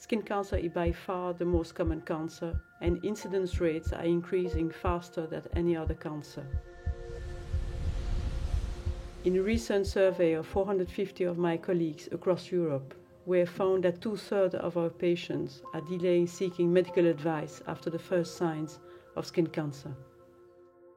Skin cancer is by far the most common cancer, and incidence rates are increasing faster than any other cancer. In a recent survey of 450 of my colleagues across Europe, we have found that 2/3 of our patients are delaying seeking medical advice after the first signs of skin cancer.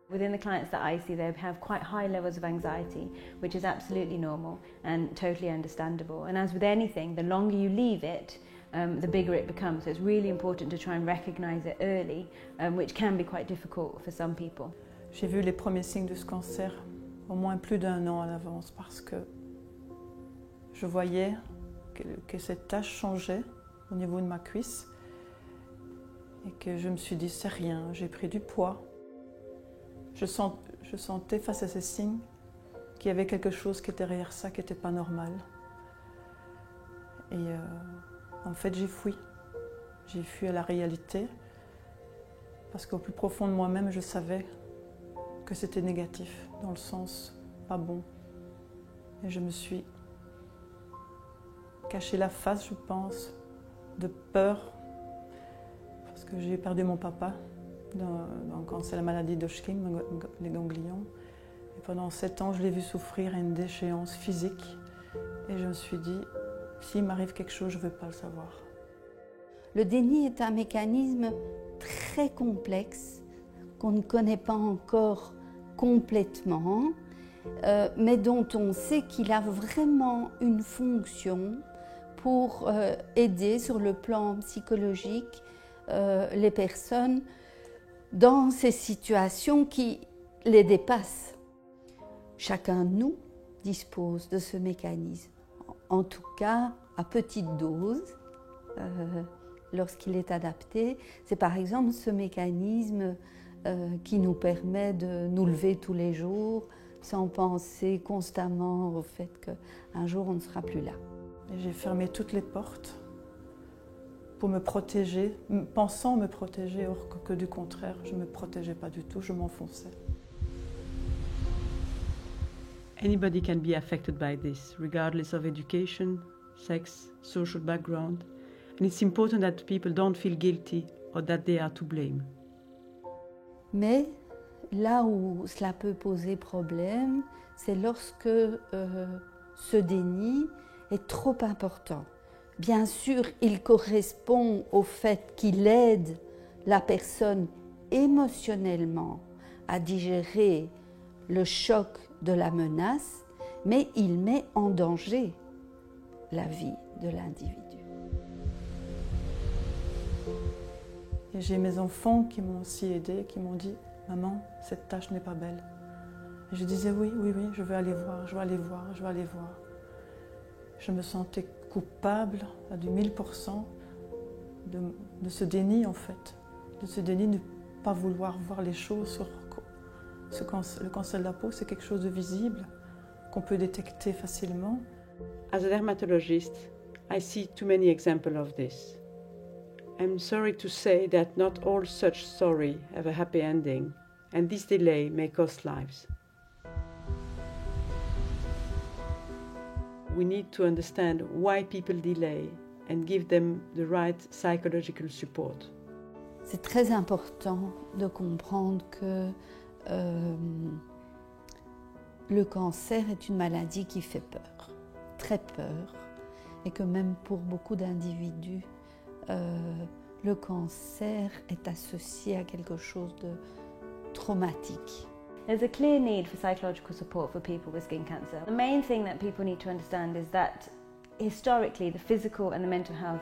Within the clients that I see, they have quite high levels of anxiety, which is absolutely normal and totally understandable. And as with anything, the longer you leave it, the bigger it becomes. So it's really important to try and recognise it early, which can be quite difficult for some people. J'ai vu les premiers signes de ce cancer au moins plus d'1 an à l'avance parce que je voyais que cette tache changeait au niveau de ma cuisse et que je me suis dit c'est rien, j'ai pris du poids. Je sentais face à ces signes qu'il y avait quelque chose qui était derrière ça qui n'était pas normal. Et en fait j'ai fui à la réalité parce qu'au plus profond de moi-même je savais que c'était négatif, dans le sens pas bon. Et je me suis caché la face, je pense, de peur, parce que j'ai perdu mon papa quand c'est la maladie d'Hodgkin, les ganglions. Et pendant 7 ans, je l'ai vu souffrir à une déchéance physique. Et je me suis dit, s'il m'arrive quelque chose, je ne veux pas le savoir. Le déni est un mécanisme très complexe qu'on ne connaît pas encore complètement, mais dont on sait qu'il a vraiment une fonction pour aider sur le plan psychologique les personnes dans ces situations qui les dépassent. Chacun de nous dispose de ce mécanisme, en tout cas à petite dose, lorsqu'il est adapté. C'est par exemple ce mécanisme qui nous permet de nous lever tous les jours sans penser constamment au fait qu'un jour on ne sera plus là. Et j'ai fermé toutes les portes pour me protéger, pensant me protéger, or que du contraire, je ne me protégeais pas du tout, je m'enfonçais. Anybody can be affected by this, regardless of education, sex, social background, and it's important that people don't feel guilty or that they are to blame. Mais là où cela peut poser problème, c'est lorsque ce déni est trop important. Bien sûr, il correspond au fait qu'il aide la personne émotionnellement à digérer le choc de la menace, mais il met en danger la vie de l'individu. Et j'ai mes enfants qui m'ont aussi aidée, qui m'ont dit « Maman, cette tache n'est pas belle ». Et je disais « Oui, je veux aller voir, je veux aller voir, je veux aller voir ». Je me sentais coupable à du 1000% de ce déni en fait, de ce déni de ne pas vouloir voir les choses sur le cancer de la peau, c'est quelque chose de visible, qu'on peut détecter facilement. As a dermatologist, I see too many examples of this. I'm sorry to say that not all such stories have a happy ending, and this delay may cost lives. We need to understand why people delay and give them the right psychological support. C'est très important de comprendre que le cancer est une maladie qui fait peur, très peur, et que même pour beaucoup d'individus, le cancer est associé à quelque chose de traumatique. There's a clear need for psychological support for people with skin cancer. The main thing that people need to understand is that historically the physical and the mental health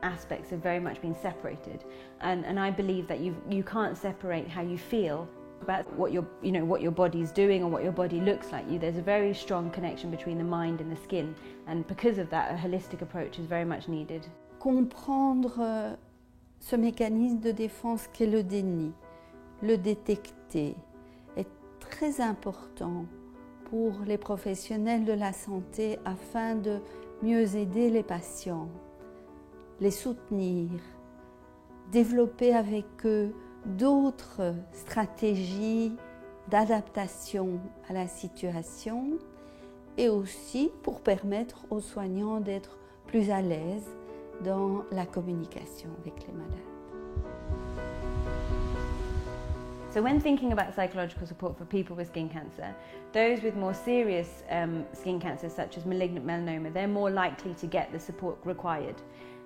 aspects have very much been separated, and I believe that you can't separate how you feel about what your body's doing or what your body looks like. There's a very strong connection between the mind and the skin, and because of that a holistic approach is very much needed. Comprendre ce mécanisme de défense qu'est le déni, le détecter, est très important pour les professionnels de la santé afin de mieux aider les patients, les soutenir, développer avec eux d'autres stratégies d'adaptation à la situation et aussi pour permettre aux soignants d'être plus à l'aise dans la communication avec les malades. So when thinking about psychological support for people with skin cancer, those with more serious skin cancers such as malignant melanoma, they're more likely to get the support required.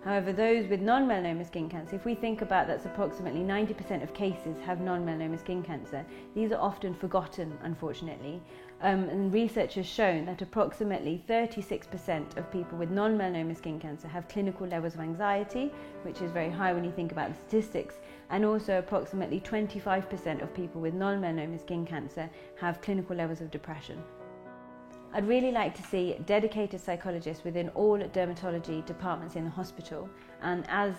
However, those with non-melanoma skin cancer, if we think about that's approximately 90% of cases have non-melanoma skin cancer, these are often forgotten, unfortunately. And research has shown that approximately 36% of people with non-melanoma skin cancer have clinical levels of anxiety, which is very high when you think about the statistics, and also approximately 25% of people with non-melanoma skin cancer have clinical levels of depression. I'd really like to see dedicated psychologists within all dermatology departments in the hospital, and as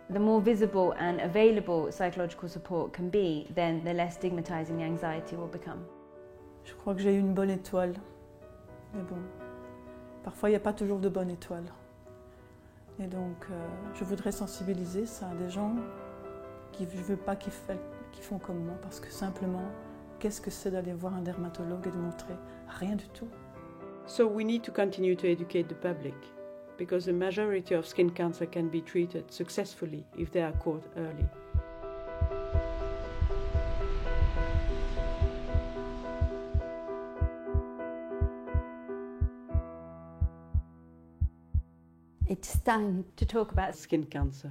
the more visible and available psychological support can be, then the less stigmatizing the anxiety will become. Je crois que j'ai eu une bonne étoile, mais bon, parfois il n'y a pas toujours de bonne étoile. Et donc je voudrais sensibiliser ça à des gens qui je veux pas qui font comme moi, parce que simplement, qu'est-ce que c'est d'aller voir un dermatologue et de montrer rien du tout. So we need to continue to educate the public, because the majority of skin cancer can be treated successfully if they are caught early. It's time To talk about Skin cancer.